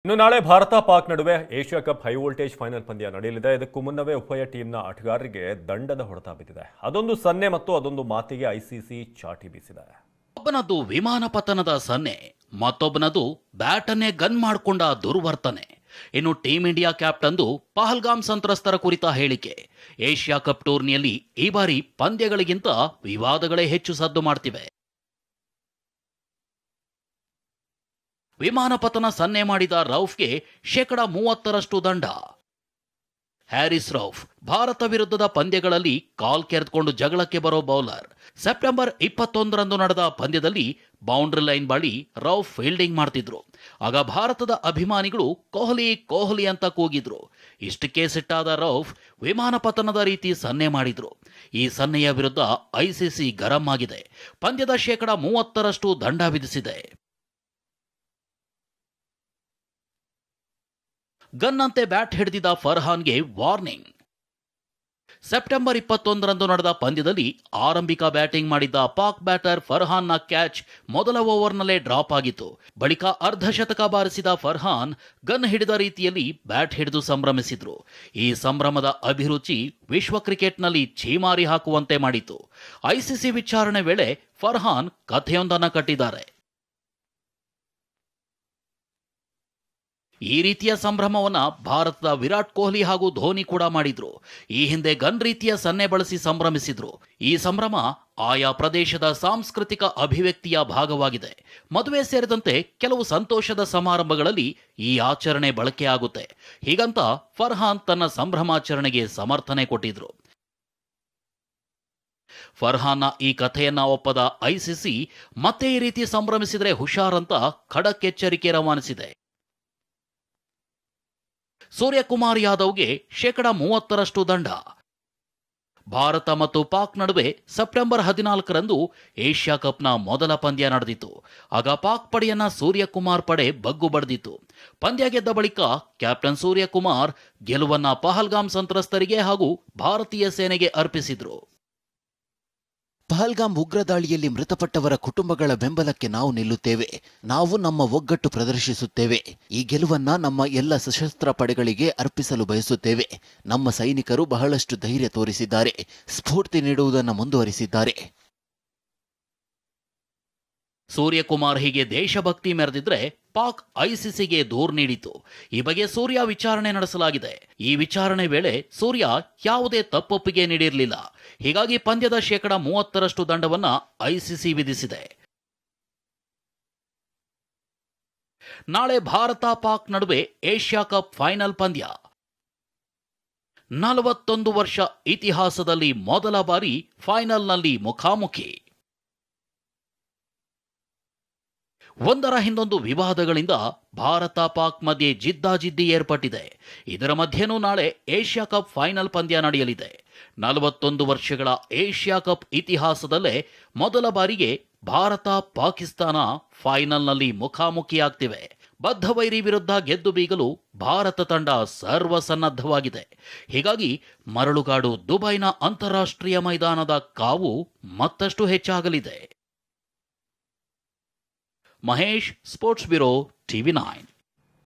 ಇನ್ನು ನಾಳೆ ಭಾರತ ಪಾಕ್ ನಡುವೆ Asia cup high voltage final ಪಂದ್ಯ ನಡೆಯಲಿದೆ. ಇದಕ್ಕೂ ಮುನ್ನವೇ ಉಭಯ ಟೀಮ್ನ ಆಟಗಾರರಿಗೆ ದಂಡದ ಹೊಡೆತ ಬಿದ್ದಿದೆ. ಅದೊಂದು ಸನ್ನೆ ಮತ್ತು ಅದೊಂದು ಮಾತಿಗೆ ಐಸಿಸಿ ಚಾಟಿ ಬೀಸಿದೆ. ಒಬ್ಬನದು ವಿಮಾನ ಪತನದ ಸನ್ನೆ, ಮತ್ತೊಬ್ಬನದು ಬ್ಯಾಟನ್ನೇ ಗನ್ ಮಾಡಿಕೊಂಡ ದುರ್ವರ್ತನೆ. ಇನ್ನು ಟೀಂ ಇಂಡಿಯಾ ಕ್ಯಾಪ್ಟನ್ದು ಪಹಲ್ಗಾಮ್ ಸಂತ್ರಸ್ತರ ಕುರಿತ ಹೇಳಿಕೆ. ಏಷ್ಯಾ ಕಪ್ ಟೂರ್ನಿಯಲ್ಲಿ ಈ ಬಾರಿ ಪಂದ್ಯಗಳಿಗಿಂತ ವಿವಾದಗಳೇ ಹೆಚ್ಚು ಸದ್ದು ಮಾಡ್ತಿವೆ. ವಿಮಾನ ಪತನ ಸನ್ನೆ ಮಾಡಿದ ರೌಫ್ಗೆ 30% ದಂಡ. ಹ್ಯಾರಿಸ್ ರೌಫ್ ಭಾರತ ವಿರುದ್ಧದ ಪಂದ್ಯಗಳಲ್ಲಿ ಕಾಲ್ ಕೆರೆದುಕೊಂಡು ಜಗಳಕ್ಕೆ ಬರೋ ಬೌಲರ್. ಸೆಪ್ಟೆಂಬರ್ 21ರಂದು ನಡೆದ ಪಂದ್ಯದಲ್ಲಿ ಬೌಂಡ್ರಿ ಲೈನ್ ಬಳಿ ರೌಫ್ ಫೀಲ್ಡಿಂಗ್ ಮಾಡ್ತಿದ್ರು. ಆಗ ಭಾರತದ ಅಭಿಮಾನಿಗಳು ಕೊಹ್ಲಿ ಕೊಹ್ಲಿ ಅಂತ ಕೂಗಿದ್ರು. ಇಷ್ಟಕ್ಕೆ ಸಿಟ್ಟಾದ ರೌಫ್ ವಿಮಾನ ಪತನದ ರೀತಿ ಸನ್ನೆ ಮಾಡಿದ್ರು. ಈ ಸನ್ನೆಯ ವಿರುದ್ಧ ಐಸಿಸಿ ಗರಂ ಆಗಿದೆ. ಪಂದ್ಯದ 30% ದಂಡ ವಿಧಿಸಿದೆ. ಗನ್ನಂತೆ ಬ್ಯಾಟ್ ಹಿಡಿದಿದ್ದ ಫರ್ಹಾನ್ಗೆ ವಾರ್ನಿಂಗ್. ಸೆಪ್ಟೆಂಬರ್ 21ರಂದು ನಡೆದ ಪಂದ್ಯದಲ್ಲಿ ಆರಂಭಿಕ ಬ್ಯಾಟಿಂಗ್ ಮಾಡಿದ್ದ ಪಾಕ್ ಬ್ಯಾಟರ್ ಫರ್ಹಾನ್ನ ಕ್ಯಾಚ್ ಮೊದಲ ಓವರ್ನಲ್ಲೇ ಡ್ರಾಪ್ ಆಗಿತ್ತು. ಬಳಿಕ ಅರ್ಧಶತಕ ಬಾರಿಸಿದ ಫರ್ಹಾನ್ ಗನ್ ಹಿಡಿದ ರೀತಿಯಲ್ಲಿ ಬ್ಯಾಟ್ ಹಿಡಿದು ಸಂಭ್ರಮಿಸಿದ್ರು. ಈ ಸಂಭ್ರಮದ ಅಭಿರುಚಿ ವಿಶ್ವ ಕ್ರಿಕೆಟ್ನಲ್ಲಿ ಛೀಮಾರಿ ಹಾಕುವಂತೆ ಮಾಡಿತು. ಐಸಿಸಿ ವಿಚಾರಣೆ ವೇಳೆ ಫರ್ಹಾನ್ ಕಥೆಯೊಂದನ್ನು ಕಟ್ಟಿದ್ದಾರೆ. ಈ ರೀತಿಯ ಸಂಭ್ರಮವನ್ನ ಭಾರತದ ವಿರಾಟ್ ಕೊಹ್ಲಿ ಹಾಗೂ ಧೋನಿ ಕೂಡ ಮಾಡಿದ್ರು. ಈ ಹಿಂದೆ ಗನ್ ರೀತಿಯ ಸನ್ನೆ ಬಳಸಿ ಸಂಭ್ರಮಿಸಿದ್ರು. ಈ ಸಂಭ್ರಮ ಆಯಾ ಪ್ರದೇಶದ ಸಾಂಸ್ಕೃತಿಕ ಅಭಿವ್ಯಕ್ತಿಯ ಭಾಗವಾಗಿದೆ. ಮದುವೆ ಸೇರಿದಂತೆ ಕೆಲವು ಸಂತೋಷದ ಸಮಾರಂಭಗಳಲ್ಲಿ ಈ ಆಚರಣೆ ಬಳಕೆಯಾಗುತ್ತೆ. ಹೀಗಂತ ಫರ್ಹಾನ್ ತನ್ನ ಸಂಭ್ರಮಾಚರಣೆಗೆ ಸಮರ್ಥನೆ ಕೊಟ್ಟಿದ್ರು. ಫರ್ಹಾನ್ನ ಈ ಕಥೆಯನ್ನ ಒಪ್ಪದ ಐಸಿಸಿ ಮತ್ತೆ ಈ ರೀತಿ ಸಂಭ್ರಮಿಸಿದ್ರೆ ಹುಷಾರಂತ ಖಡಕ್ ಎಚ್ಚರಿಕೆ ರವಾನಿಸಿದೆ. ಸೂರ್ಯಕುಮಾರ್ ಯಾದವ್ಗೆ 30% ದಂಡ. ಭಾರತ ಮತ್ತು ಪಾಕ್ ನಡುವೆ ಸೆಪ್ಟೆಂಬರ್ 14ರಂದು ಏಷ್ಯಾ ಕಪ್ನ ಮೊದಲ ಪಂದ್ಯ ನಡೆದಿತ್ತು. ಆಗ ಪಾಕ್ ಪಡೆಯನ್ನ ಸೂರ್ಯಕುಮಾರ್ ಪಡೆ ಬಗ್ಗು ಬಡಿದಿತ್ತು. ಪಂದ್ಯ ಗೆದ್ದ ಬಳಿಕ ಕ್ಯಾಪ್ಟನ್ ಸೂರ್ಯಕುಮಾರ್ ಗೆಲುವನ್ನ ಪಹಲ್ಗಾಮ್ ಸಂತ್ರಸ್ತರಿಗೆ ಹಾಗೂ ಭಾರತೀಯ ಸೇನೆಗೆ ಅರ್ಪಿಸಿದ್ರು. ಪಹಲ್ಗಾಮ್ ಉಗ್ರ ದಾಳಿಯಲ್ಲಿ ಮೃತಪಟ್ಟವರ ಕುಟುಂಬಗಳ ಬೆಂಬಲಕ್ಕೆ ನಾವು ನಿಲ್ಲುತ್ತೇವೆ. ನಾವು ನಮ್ಮ ಒಗ್ಗಟ್ಟು ಪ್ರದರ್ಶಿಸುತ್ತೇವೆ. ಈ ಗೆಲುವನ್ನ ನಮ್ಮ ಎಲ್ಲ ಸಶಸ್ತ್ರ ಪಡೆಗಳಿಗೆ ಅರ್ಪಿಸಲು ಬಯಸುತ್ತೇವೆ. ನಮ್ಮ ಸೈನಿಕರು ಬಹಳಷ್ಟು ಧೈರ್ಯ ತೋರಿಸಿದ್ದಾರೆ, ಸ್ಫೂರ್ತಿ ನೀಡುವುದನ್ನು ಮುಂದುವರಿಸಿದ್ದಾರೆ. ಸೂರ್ಯಕುಮಾರ್ ಹೀಗೆ ದೇಶಭಕ್ತಿ ಮೆರೆದಿದ್ರೆ ಪಾಕ್ ಐಸಿಸಿಗೆ ದೂರು ನೀಡಿತು. ಈ ಬಗ್ಗೆ ಸೂರ್ಯ ವಿಚಾರಣೆ ನಡೆಸಲಾಗಿದೆ. ಈ ವಿಚಾರಣೆ ವೇಳೆ ಸೂರ್ಯ ಯಾವುದೇ ತಪ್ಪೊಪ್ಪಿಗೆ ನೀಡಿರಲಿಲ್ಲ. ಹೀಗಾಗಿ ಪಂದ್ಯದ 30% ದಂಡವನ್ನ ಐಸಿಸಿ ವಿಧಿಸಿದೆ. ನಾಳೆ ಭಾರತ ಪಾಕ್ ನಡುವೆ ಏಷ್ಯಾ ಕಪ್ ಫೈನಲ್ ಪಂದ್ಯ. 41 ವರ್ಷ ಇತಿಹಾಸದಲ್ಲಿ ಮೊದಲ ಬಾರಿ ಫೈನಲ್ನಲ್ಲಿ ಮುಖಾಮುಖಿ. ಒಂದರ ಹಿಂದೊಂದು ವಿವಾದಗಳಿಂದ ಭಾರತ ಪಾಕ್ ಮಧ್ಯೆ ಜಿದ್ದಾಜಿದ್ದಿ ಏರ್ಪಟ್ಟಿದೆ. ಇದರ ಮಧ್ಯೆನೂ ನಾಳೆ ಏಷ್ಯಾ ಕಪ್ ಫೈನಲ್ ಪಂದ್ಯ ನಡೆಯಲಿದೆ. 41 ವರ್ಷಗಳ ಏಷ್ಯಾ ಕಪ್ ಇತಿಹಾಸದಲ್ಲೇ ಮೊದಲ ಬಾರಿಗೆ ಭಾರತ ಪಾಕಿಸ್ತಾನ ಫೈನಲ್ನಲ್ಲಿ ಮುಖಾಮುಖಿಯಾಗ್ತಿವೆ. ಬದ್ಧವೈರಿ ವಿರುದ್ಧ ಗೆದ್ದು ಬೀಗಲು ಭಾರತ ತಂಡ ಸರ್ವಸನ್ನದ್ಧವಾಗಿದೆ. ಹೀಗಾಗಿ ಮರಳುಗಾಡು ದುಬೈನ ಅಂತಾರಾಷ್ಟ್ರೀಯ ಮೈದಾನದ ಕಾವು ಮತ್ತಷ್ಟು ಹೆಚ್ಚಾಗಲಿದೆ. Mahesh, sports bureau, TV9.